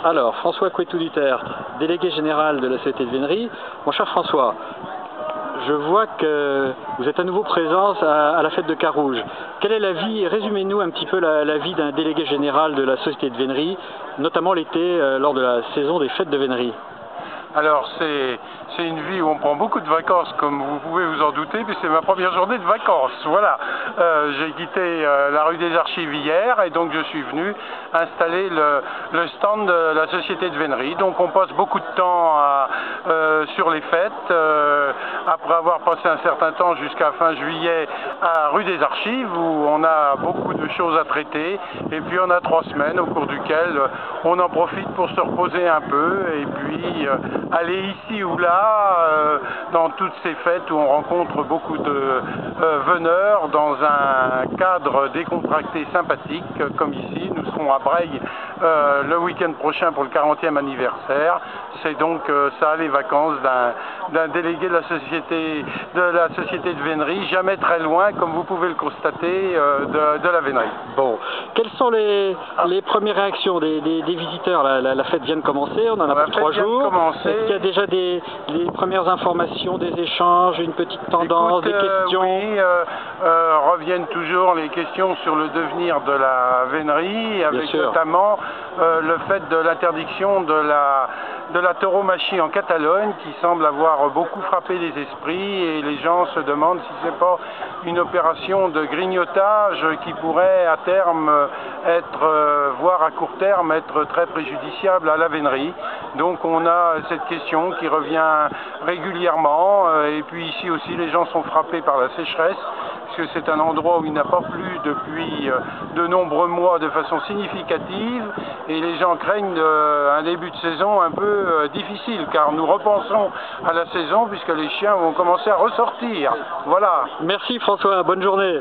Alors, François Couetou-Dutertre, délégué général de la Société de Vénerie. Mon cher François, je vois que vous êtes à nouveau présent à la fête de Carouge. Quelle est la vie, résumez-nous un petit peu la vie d'un délégué général de la Société de Vénerie, notamment l'été lors de la saison des fêtes de Vénerie. Alors c'est une vie où on prend beaucoup de vacances, comme vous pouvez vous en douter, mais c'est ma première journée de vacances. Voilà, j'ai quitté la rue des Archives hier et donc je suis venu installer le stand de la Société de Vénerie. Donc on passe beaucoup de temps sur les fêtes, après avoir passé un certain temps jusqu'à fin juillet à rue des Archives où on a beaucoup de choses à traiter, et puis on a 3 semaines au cours duquel on en profite pour se reposer un peu et puis aller ici ou là dans toutes ces fêtes où on rencontre beaucoup de veneurs dans un cadre décontracté sympathique comme ici. Nous serons à Breil le week-end prochain pour le 40e anniversaire. C'est donc ça les vacances d'un délégué de la Société de Vénerie, jamais très loin comme vous pouvez le constater de la Vénerie. Bon, quelles sont les premières réactions des visiteurs? La fête vient de commencer, on en a pour 3 jours. Est-ce qu'il y a déjà les premières informations, des échanges, une petite tendance, des questions? Oui, reviennent toujours les questions sur le devenir de la Vénerie, avec notamment le fait de l'interdiction de la tauromachie en Catalogne, qui semble avoir beaucoup frappé les esprits, et les gens se demandent si ce n'est pas une opération de grignotage qui pourrait à terme voire à court terme, être très préjudiciable à la Vénerie. Donc on a cette question qui revient régulièrement, et puis ici aussi les gens sont frappés par la sécheresse, puisque c'est un endroit où il n'a pas plu depuis de nombreux mois de façon significative, et les gens craignent un début de saison un peu difficile, car nous repensons à la saison puisque les chiens vont commencer à ressortir. Voilà. Merci François, bonne journée.